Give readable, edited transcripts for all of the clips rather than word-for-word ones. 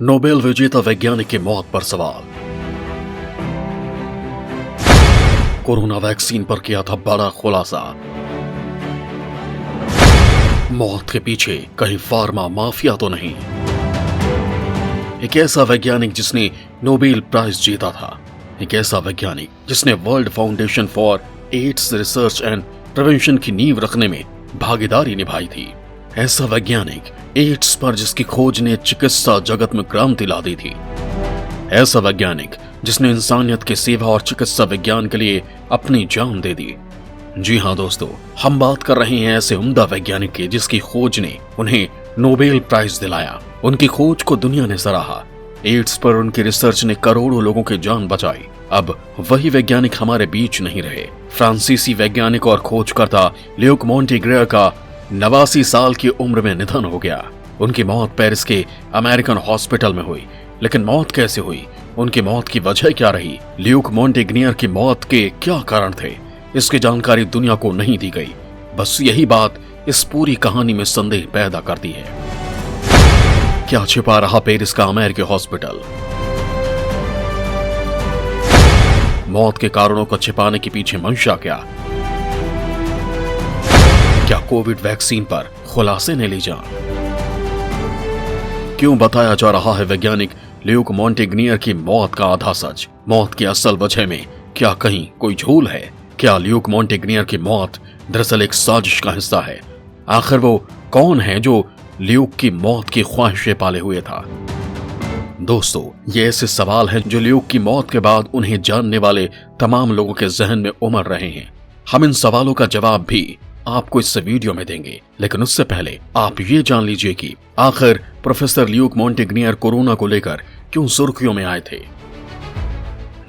Nobel विजेता वैज्ञानिक की मौत पर सवाल। कोरोना वैक्सीन पर किया था बड़ा खुलासा। मौत के पीछे कहीं फार्मा माफिया तो नहीं। एक ऐसा वैज्ञानिक जिसने नोबेल प्राइज जीता था, एक ऐसा वैज्ञानिक जिसने world foundation for ads research and prevention की नींव रखने में भागीदारी निभाई थी। ऐसा वैज्ञानिक एड्स पर जिसकी खोज ने चिकित्सा जगत में क्रांति ला दी थी। ऐसा वैज्ञानिक जिसने इंसानियत की सेवा और चिकित्सा विज्ञान के लिए अपनी जान दे दी। जी हां दोस्तों, हम बात कर रहे हैं ऐसे उम्दा वैज्ञानिक की जिसकी खोज ने उन्हें नोबेल प्राइज दिलाया। उनकी खोज को दुनिया ने सराहा। एड्स पर उनकी रिसर्च ने करोड़ों लोगों की जान बचाई। अब वही वैज्ञानिक हमारे बीच नहीं रहे। फ्रांसीसी वैज्ञानिक और खोजकर्ता ल्यूक मोंटेग्नियर का 89 साल की उम्र में निधन हो गया। उनकी मौत पेरिस के अमेरिकन हॉस्पिटल में हुई। लेकिन मौत कैसे हुई, उनकी मौत की वजह क्या रही, ल्यूक मोंटेग्नियर की मौत के क्या कारण थे, इसकी जानकारी दुनिया को नहीं दी गई। बस यही बात इस पूरी कहानी में संदेह पैदा करती है। क्या छिपा रहा पेरिस का अमेरिकी हॉस्पिटल? मौत के कारणों को छिपाने के पीछे मंशा क्या? क्या कोविड वैक्सीन पर खुलासे ने ली जान? क्यों बताया जा रहा है वैज्ञानिक ल्यूक मोंटेग्नियर की मौत का आधा सच? मौत की असल वजह में क्या कहीं कोई झूल है? क्या ल्यूक मोंटेग्नियर की मौत दरअसल एक साजिश का हिस्सा है? आखिर वो कौन है जो ल्यूक की मौत की ख्वाहिशें पाले हुए था? दोस्तों, ये ऐसे सवाल हैं जो ल्यूक की मौत के बाद उन्हें जानने वाले तमाम लोगों के जहन में उमड़ रहे हैं। हम इन सवालों का जवाब भी आपको इस वीडियो में देंगे, लेकिन उससे पहले आप ये जान लीजिए कि आखिर प्रोफेसर ल्यूक मोंटेग्नियर कोरोना को लेकर क्यों सुर्खियों में आए थे।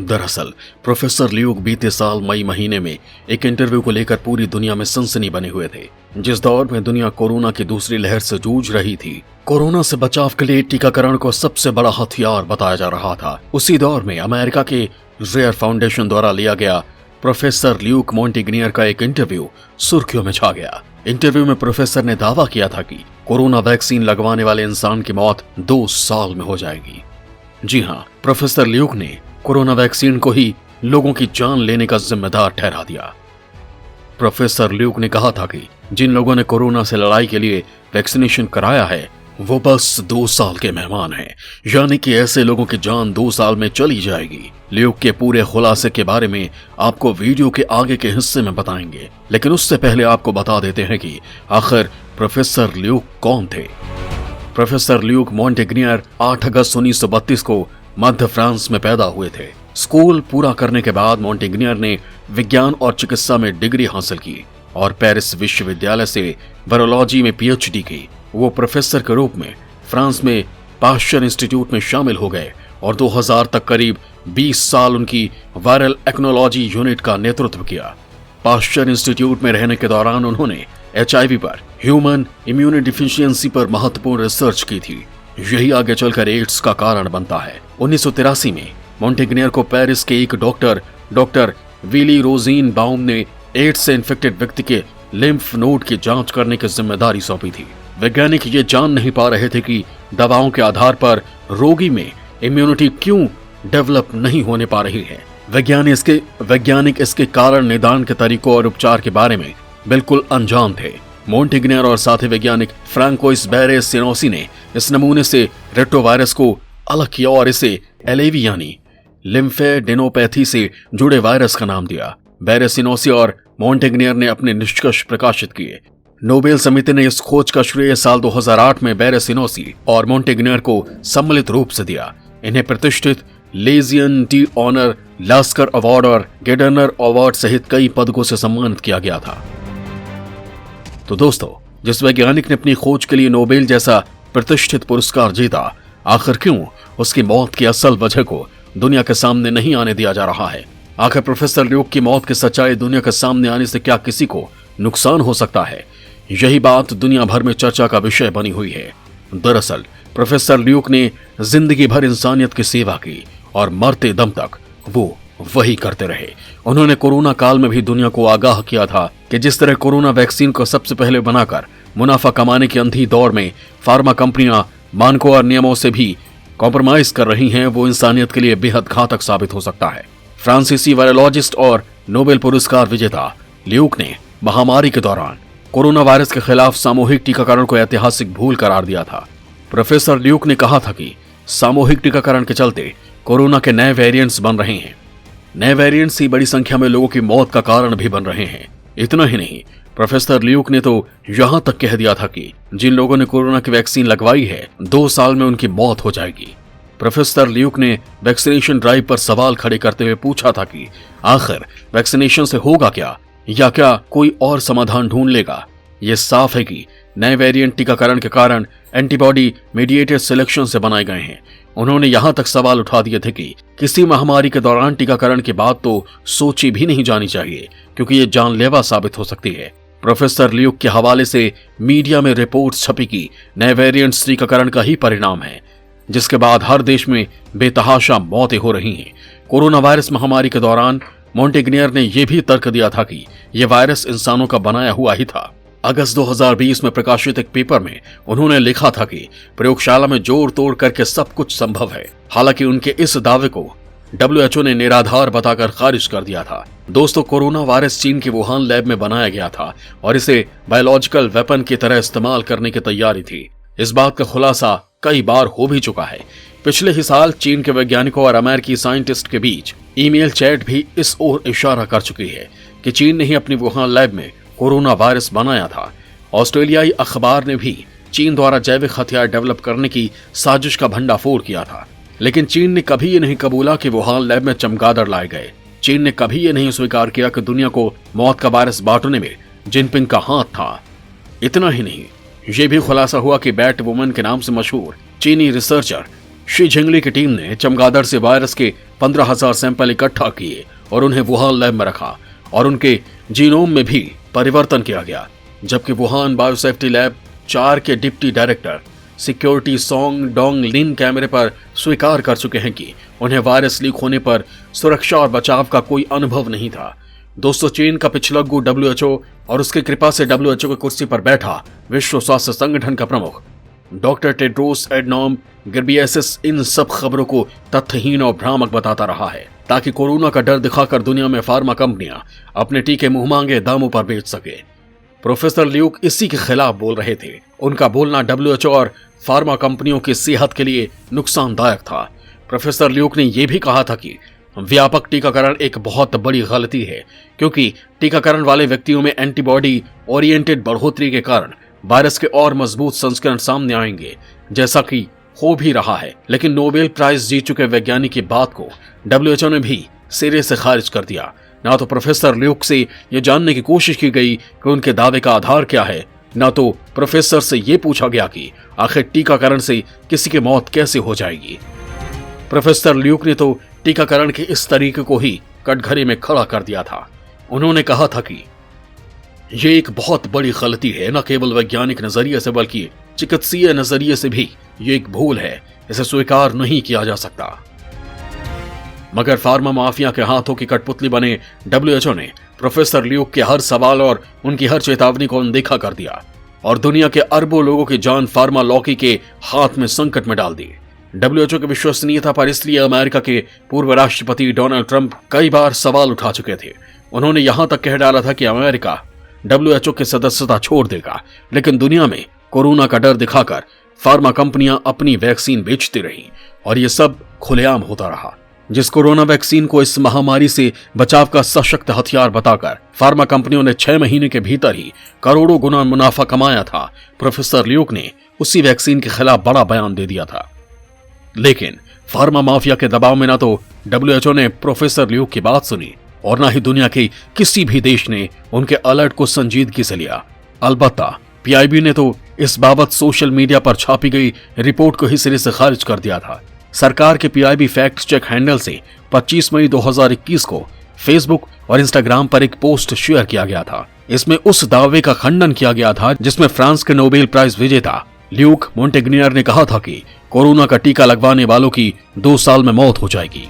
दरअसल प्रोफेसर ल्यूक बीते साल मई महीने में एक इंटरव्यू को लेकर पूरी दुनिया में सनसनी बने हुए थे। जिस दौर में दुनिया कोरोना की दूसरी लहर से जूझ रही थी, कोरोना से बचाव के लिए टीकाकरण को सबसे बड़ा हथियार बताया जा रहा था, उसी दौर में अमेरिका के रेयर फाउंडेशन द्वारा लिया गया प्रोफेसर ल्यूक मोंटेग्नियर का एक इंटरव्यू सुर्खियों में छा गया। इंटरव्यू में प्रोफेसर ने दावा किया था कि कोरोना वैक्सीन लगवाने वाले इंसान की मौत 2 साल में हो जाएगी। जी हां, प्रोफेसर ल्यूक ने कोरोना वैक्सीन को ही लोगों की जान लेने का जिम्मेदार ठहरा दिया। प्रोफेसर ल्यूक ने कहा था कि जिन लोगों ने कोरोना से लड़ाई के लिए वैक्सीनेशन कराया है वो बस 2 साल के मेहमान हैं, यानी कि ऐसे लोगों की जान 2 साल में चली जाएगी। ल्यूक के पूरे खुलासे के बारे में आपको वीडियो के आगे के हिस्से में बताएंगे, लेकिन उससे पहले आपको बता देते हैं कि आखिर प्रोफेसर ल्यूक कौन थे। प्रोफेसर ल्यूक मोंटेग्नियर 8 अगस्त 1932 को मध्य फ्रांस में पैदा हुए थे। स्कूल पूरा करने के बाद मोंटेग्नियर ने विज्ञान और चिकित्सा में डिग्री हासिल की और पेरिस विश्वविद्यालय से वायरोलॉजी में पीएचडी की। वो प्रोफेसर के रूप में फ्रांस में पाश्चर इंस्टीट्यूट में शामिल हो गए और 2000 तक करीब 20 साल उनकी वायरल एक्नोलॉजी यूनिट का नेतृत्व किया। पाश्चर इंस्टीट्यूट में रहने के दौरान उन्होंने HIV पर, ह्यूमन इम्यूनो डिफिशियंसी पर महत्वपूर्ण रिसर्च की थी। यही आगे चलकर एड्स का कारण बनता है। 1983 में मोंटेग्नियर को पेरिस के एक डॉक्टर विली रोजीन बाउम ने एड्स से इन्फेक्टेड व्यक्ति के लिम्फ नोड की जांच करने की जिम्मेदारी सौंपी थी। वैज्ञानिक ये जान नहीं पा रहे थे कि दवाओं के आधार पर रोगी में इम्यूनिटी क्यों डेवलप नहीं होने पा रही है। वैज्ञानिक इसके कारण, निदान के तरीकों और उपचार के बारे में बिल्कुल अनजान थे। मोंटेग्नियर और साथी वैज्ञानिक फ्रांकोइस बेरेसिनोसी ने इस नमूने से रेट्रोवायरस को अलग किया और इसे एलएवी यानी लिम्फेडेनोपैथी से जुड़े वायरस का नाम दिया। बेरेसिनोसी और मोंटेग्नियर ने अपने निष्कर्ष प्रकाशित किए। नोबेल समिति ने इस खोज का श्रेय साल 2008 में बेरेसिनोसी और मोंटेग्नियर को सम्मिलित रूप से दिया। इन्हें प्रतिष्ठित Legion d' Honneur, Lasker award और गेडर्नर अवार्ड सहित कई पदकों से सम्मानित किया गया था। तो दोस्तों, जिस वैज्ञानिक ने अपनी खोज के लिए नोबेल जैसा प्रतिष्ठित पुरस्कार जीता, आखिर क्यों उसकी मौत की असल वजह को दुनिया के सामने नहीं आने दिया जा रहा है? आखिर प्रोफेसर ल्यूक की मौत की सच्चाई दुनिया के सामने आने से क्या किसी को नुकसान हो सकता है? यही बात दुनिया भर में चर्चा का विषय बनी हुई है। दरअसल प्रोफेसर ल्यूक ने जिंदगी भर इंसानियत की सेवा की और मरते दम तक वो वही करते रहे। उन्होंने कोरोना काल में भी दुनिया को आगाह किया था कि जिस तरह कोरोना वैक्सीन को सबसे पहले बनाकर मुनाफा कमाने की अंधी दौड़ में फार्मा कंपनियां मानकों और नियमों से भी कॉम्प्रोमाइज कर रही हैं वो इंसानियत के लिए बेहद घातक साबित हो सकता है। फ्रांसीसी वायरोलॉजिस्ट और नोबेल पुरस्कार विजेता ल्यूक ने महामारी के दौरान कोरोना वायरस के खिलाफ सामूहिक टीकाकरण को ऐतिहासिक भूल करार दिया था। प्रोफेसर ल्यूक ने कहा था कि सामूहिक टीकाकरण के चलते कोरोना के नए वेरिएंट्स बन रहे हैं। नए वेरिएंट्स ही बड़ी संख्या में लोगों की मौत का कारण भी बन रहे हैं। इतना ही नहीं, प्रोफेसर ल्यूक ने तो यहां तक कह दिया था कि जिन लोगों ने कोरोना की वैक्सीन लगवाई है 2 साल में उनकी मौत हो जाएगी। प्रोफेसर ल्यूक ने वैक्सीनेशन ड्राइव पर सवाल खड़े करते हुए पूछा था कि आखिर वैक्सीनेशन से होगा क्या, या क्या कोई और समाधान ढूंढ लेगा। यह साफ है कि नए वेरिएंट टीकाकरण के कारण एंटीबॉडी मीडिएटेड सिलेक्शन से बनाए गए हैं। उन्होंने यहां तक सवाल उठा दिए थे कि किसी महामारी के दौरान टीकाकरण की बात तो सोची भी नहीं जानी चाहिए, क्योंकि ये जानलेवा साबित हो सकती है। प्रोफेसर ल्यूक के हवाले से मीडिया में रिपोर्ट छपी कि नए वेरिएंट्स टीकाकरण का ही परिणाम है, जिसके बाद हर देश में बेतहाशा मौतें हो रही हैं। कोरोना वायरस महामारी के दौरान मोंटेग्नियर ने यह भी तर्क दिया था कि यह वायरस इंसानों का बनाया हुआ ही था। अगस्त 2020 में प्रकाशित एक पेपर में उन्होंने लिखा था कि प्रयोगशाला में जोड़ तोड़ करके सब कुछ संभव है। हालांकि उनके इस दावे को WHO ने निराधार बताकर खारिज कर दिया था। दोस्तों, कोरोना वायरस चीन के वुहान लैब में बनाया गया था और इसे बायोलॉजिकल वेपन की तरह इस्तेमाल करने की तैयारी थी। इस बात का खुलासा कई बार हो भी चुका है। पिछले ही साल चीन के वैज्ञानिकों और अमेरिकी साइंटिस्ट के बीच ईमेल चैट भी इस ओर इशारा कर चुकी है कि चीन ने ही अपनी वुहान लैब में कोरोना वायरस बनाया था। ऑस्ट्रेलियाई अखबार ने भी चीन द्वारा जैविक हथियार डेवलप करने की साजिश का भंडाफोड़ किया था, लेकिन चीन ने कभी ये नहीं कबूला कि वुहान लैब में चमगादड़ लाए गए। चीन ने कभी ये नहीं स्वीकार किया कि दुनिया को मौत का वायरस बांटने में जिनपिंग का हाथ था। इतना ही नहीं, ये भी खुलासा हुआ कि बैट वुमन के नाम से मशहूर चीनी रिसर्चर शी जिंगली की टीम ने चमगादड़ से वायरस के 15,000 सैंपल इकट्ठा किए और उन्हें वुहान लैब में रखा और उनके जीनोम में भी परिवर्तन किया गया। जबकि वुहान बायोसेफ्टी लैब 4 के deputy director security Song Dong Lin कैमरे पर स्वीकार कर चुके हैं कि उन्हें वायरस लीक होने पर सुरक्षा और बचाव का कोई अनुभव नहीं था। दोस्तों, चीन का पिछलग्गू WHO और उसकी कृपा से WHO की कुर्सी पर बैठा विश्व स्वास्थ्य संगठन का प्रमुख डॉक्टर टेड्रोस एडनॉम गिब्रियेसस इन सब खबरों को तथ्यहीन और भ्रामक बताता रहा है, ताकि कोरोना का डर दिखाकर दुनिया में फार्मा कंपनियां अपने टीके मुंह मांगे दामों पर बेच सके। प्रोफेसर ल्यूक इसी के खिलाफ बोल रहे थे। उनका बोलना WHO और फार्मा कंपनियों की सेहत के लिए नुकसानदायक था। प्रोफेसर ल्यूक ने यह भी कहा था कि व्यापक टीकाकरण एक बहुत बड़ी गलती है, क्योंकि टीकाकरण वाले व्यक्तियों में एंटीबॉडी ओरिएंटेड बढ़ोतरी के कारण वायरस के और मजबूत संस्करण सामने आएंगे, जैसा कि हो भी रहा है। लेकिन नोबेल प्राइज जीत चुके वैज्ञानिक की बात को WHO ने भी सिरे से खारिज कर दिया। ना तो प्रोफेसर ल्यूक से यह जानने की कोशिश की गई कि उनके दावे का आधार क्या है, ना तो प्रोफेसर से यह पूछा गया कि आखिर टीकाकरण से किसी की मौत कैसे हो जाएगी। प्रोफेसर ल्यूक ने तो टीकाकरण के इस तरीके को ही कटघरे में खड़ा कर दिया था। उन्होंने कहा था कि यह एक बहुत बड़ी गलती है, न केवल वैज्ञानिक नजरिए से बल्कि चिकित्सीय नजरिए से भी ये एक भूल है, इसे स्वीकार नहीं किया जा सकता। मगर फार्मा माफिया के हाथों की कठपुतली बने WHO ने प्रोफेसर ल्यूक के हर सवाल और उनकी हर चेतावनी को अनदेखा कर दिया और दुनिया के अरबों लोगों की जान फार्मा लॉकी के हाथ में संकट में डाल दी। WHO की विश्वसनीयता पर इसलिए अमेरिका के पूर्व राष्ट्रपति डोनाल्ड ट्रंप कई बार सवाल उठा चुके थे। उन्होंने यहां तक कह डाला था कि अमेरिका WHO की सदस्यता छोड़ देगा, लेकिन दुनिया में कोरोना का डर दिखाकर फार्मा कंपनियां अपनी वैक्सीन बेचती रही और यह सब खुलेआम होता रहा। जिस कोरोना वैक्सीन को इस महामारी से बचाव का सशक्त हथियार बताकर फार्मा कंपनियों ने 6 महीने के भीतर ही करोड़ों गुना मुनाफा कमाया था, प्रोफेसर ल्यूक ने उसी वैक्सीन के खिलाफ बड़ा बयान दे दिया था। लेकिन फार्मा माफिया के दबाव में ना तो WHO ने प्रोफेसर ल्यूक की बात सुनी और ना ही दुनिया के किसी भी देश ने उनके अलर्ट को संजीदगी से लिया। अलबत्ता PIB ने तो इस बाबत सोशल मीडिया पर छापी गई रिपोर्ट को ही सिरे से खारिज कर दिया था। सरकार के PIB फैक्ट चेक हैंडल से 25 मई 2021 को फेसबुक और इंस्टाग्राम पर एक पोस्ट शेयर किया गया था। इसमें उस दावे का खंडन किया गया था जिसमें फ्रांस के नोबेल प्राइज विजेता ल्यूक मोंटेग्नियर ने कहा था कि कोरोना का टीका लगवाने वालों की 2 साल में मौत हो जाएगी।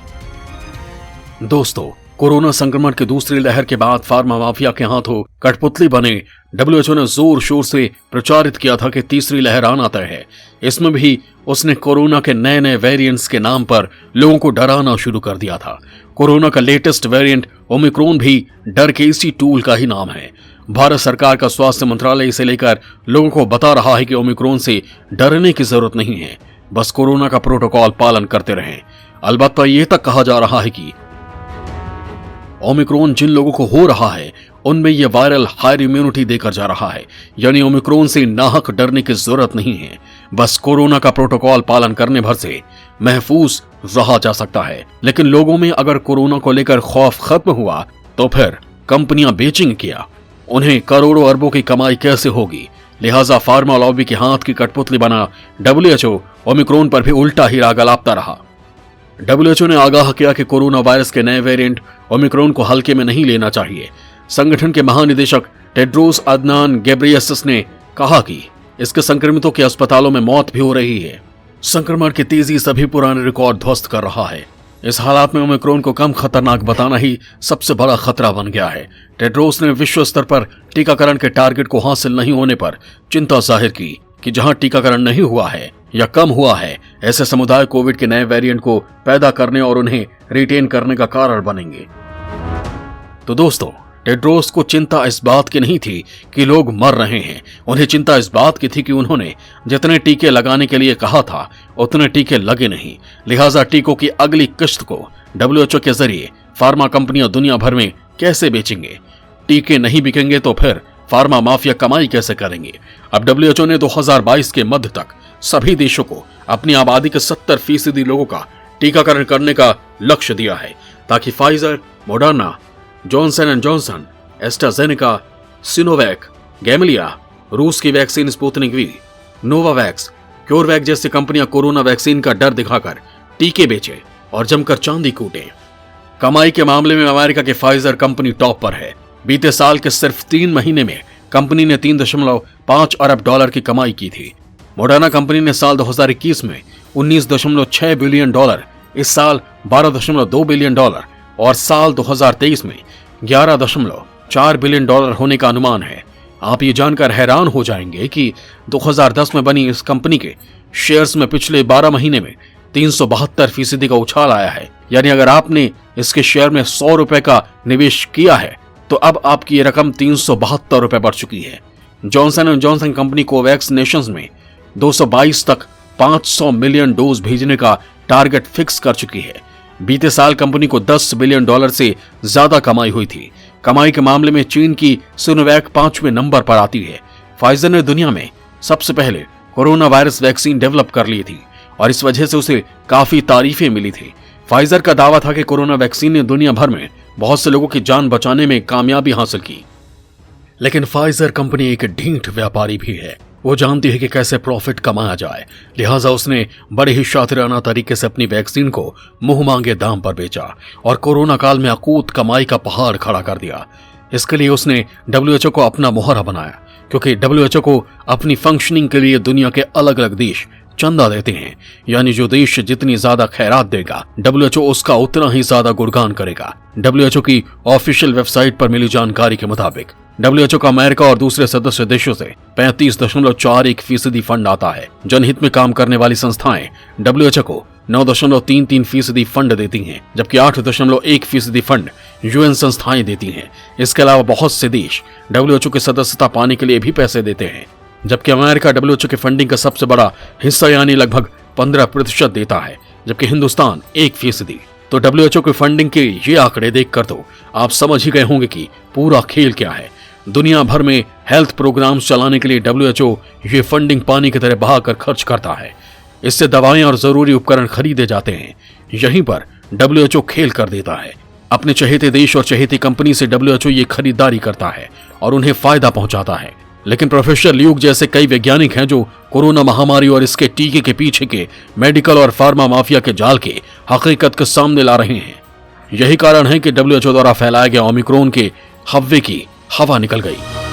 दोस्तों, कोरोना संक्रमण की दूसरी लहर के बाद फार्मा माफिया के हाथों कठपुतली बने डब्ल्यूएचओ ने जोर शोर से प्रचारित किया था कि तीसरी लहर आना तय है। इसमें भी उसने कोरोना के नए नए वेरिएंट्स के नाम पर लोगों को डराना शुरू कर दिया था। कोरोना का लेटेस्ट वेरिएंट ओमिक्रॉन भी डर के इसी टूल का ही नाम है। भारत सरकार का स्वास्थ्य मंत्रालय इसे लेकर लोगों को बता रहा है कि ओमिक्रॉन से डरने की जरूरत नहीं है, बस कोरोना का प्रोटोकॉल पालन करते रहें। अलबत्ता यह तक कहा जा रहा है कि ओमिक्रॉन जिन लोगों को हो रहा है उनमें यह वायरल हायर इम्यूनिटी देकर जा रहा है, यानी ओमिक्रॉन से नाहक डरने की जरूरत नहीं है, बस कोरोना का प्रोटोकॉल पालन करने भर से महफूज रहा जा सकता है। लेकिन लोगों में अगर कोरोना को लेकर खौफ खत्म हुआ तो फिर कंपनियां बेचेंगी क्या? उन्हें करोड़ों अरबों की कमाई कैसे होगी? लिहाजा फार्मा लॉबी के हाथ की कठपुतली बना डब्ल्यूएचओ ओमिक्रॉन पर भी उल्टा ही राग अलापता रहा। डब्ल्यूएचओ ने आगाह किया कि कोरोना वायरस के नए वेरिएंट ओमिक्रॉन को हल्के में नहीं लेना चाहिए। संगठन के महानिदेशक टेड्रोस अदनान गेब्रेयेसस ने कहा कि इसके संक्रमितों के अस्पतालों में मौत भी हो रही है। संक्रमण की तेजी सभी पुराने रिकॉर्ड ध्वस्त कर रहा है। इस हालात में ओमिक्रॉन को कम खतरनाक बताना ही सबसे बड़ा खतरा बन गया है। टेड्रोस ने विश्व स्तर पर टीकाकरण के टारगेट को हासिल नहीं होने पर चिंता जाहिर की कि जहां टीकाकरण नहीं हुआ है या कम हुआ है, ऐसे समुदाय कोविड के नए वेरिएंट को पैदा करने और उन्हें रिटेन करने का कारण बनेंगे। तो दोस्तों, टेड्रोस को चिंता इस बात की नहीं थी कि लोग मर रहे हैं, उन्हें चिंता इस बात की थी कि उन्होंने जितने टीके लगाने के लिए कहा था उतने टीके लगे नहीं। लिहाजा टीकों की अगली किश्त को डब्ल्यूएचओ के जरिए फार्मा कंपनियां दुनिया भर में कैसे बेचेंगे? टीके नहीं बिकेंगे तो फिर फार्मा माफिया कमाई कैसे करेंगे? अब डब्ल्यूएचओ ने 2022 के मध्य तक सभी देशों को अपनी आबादी के 70% लोगों का टीकाकरण करने का लक्ष्य दिया है, ताकि Pfizer, Moderna, Johnson and Johnson, AstraZeneca, Sinovac, Gamaleya, रूस की vaccine Sputnik V, Novavax, CureVac जैसी कंपनियां कोरोना वैक्सीन का डर दिखाकर टीके बेचे और जमकर चांदी कूटे। कमाई के मामले में अमेरिका की फाइजर कंपनी टॉप पर है। बीते साल के सिर्फ 3 महीने में कंपनी ने $3.5 अरब की कमाई की थी। मोडर्ना कंपनी ने साल 2021 में $19.6 बिलियन, इस साल $12.2 बिलियन और साल 2023 में $11.4 बिलियन होने का अनुमान है। आप ये जानकर हैरान हो जाएंगे कि 2010 में बनी इस कंपनी के शेयर्स में पिछले 12 महीने में 372% का उछाल आया है। यानी अगर आपने इसके शेयर में ₹100 का निवेश किया है तो अब आपकी ये रकम ₹372 बढ़ चुकी है। Johnson and Johnson company Covax Nations में 222 तक 500 मिलियन डोज भेजने का टारगेट फिक्स कर चुकी है। बीते साल कंपनी को $10 बिलियन से ज्यादा कमाई हुई थी। कमाई के मामले में चीन की सिनोवैक 5वें नंबर पर आती है। फाइजर ने दुनिया में सबसे पहले कोरोना वायरस वैक्सीन डेवलप कर ली थी और इस वजह से उसे काफी तारीफें मिली थी। फाइजर का दावा था कि कोरोना वैक्सीन ने दुनिया भर में बहुत से लोगों की जान बचाने में कामयाबी हासिल की। लेकिन फाइजर कंपनी एक ढीठ व्यापारी भी है। वो जानती है कि कैसे प्रॉफिट कमाया जाए, लिहाजा उसने बड़े ही शातिराना तरीके से अपनी वैक्सीन को मुंह मांगे दाम पर बेचा और कोरोना काल में अकूत कमाई का पहाड़ खड़ा कर दिया। इसके लिए उसने डब्ल्यूएचओ को अपना मोहरा बनाया, क्योंकि डब्ल्यूएचओ को अपनी फंक्शनिंग के लिए दुनिया के अलग अलग देश चंदा देते हैं। यानी जो देश जितनी ज्यादा खैरात देगा, डब्ल्यूएचओ उसका उतना ही ज्यादा गुणगान करेगा। डब्ल्यूएचओ की ऑफिशियल वेबसाइट पर मिली जानकारी के मुताबिक डब्ल्यूएचओ का अमेरिका और दूसरे सदस्य देशों से 35.41% फंड आता है। जनहित में काम करने वाली संस्थाएं डब्ल्यूएचओ को 9.33% फंड देती हैं, जबकि 8.1% फंड यूएन संस्थाएं देती हैं। इसके अलावा बहुत से देश डब्ल्यूएचओ की सदस्यता पाने के लिए भी पैसे देते हैं, जबकि अमेरिका डब्ल्यूएचओ की फंडिंग का सबसे बड़ा हिस्सा यानी लगभग 15% देता है, जबकि हिंदुस्तान 1%। तो डब्ल्यूएचओ की फंडिंग के ये आंकड़े देखकर तो आप समझ ही गए होंगे कि पूरा खेल क्या है। दुनिया भर में हेल्थ प्रोग्राम्स चलाने के लिए डब्ल्यूएचओ ये फंडिंग पानी की तरह बहाकर खर्च करता है। इससे दवाएं और जरूरी उपकरण खरीदे जाते हैं। यहीं पर डब्ल्यूएचओ खेल कर देता है। अपने चहेते देश और चहेती कंपनी से डब्ल्यूएचओ ये खरीदारी करता है और उन्हें फायदा पहुंचाता है। लेकिन प्रोफेसर ल्यूक जैसे कई वैज्ञानिक हैं जो कोरोना महामारी और इसके टीके के पीछे के मेडिकल और फार्मा माफिया के जाल के हकीकत के सामने ला रहे हैं। यही कारण है कि डब्ल्यूएचओ द्वारा फैलाया गया ओमिक्रॉन के हव्वे की हवा निकल गई।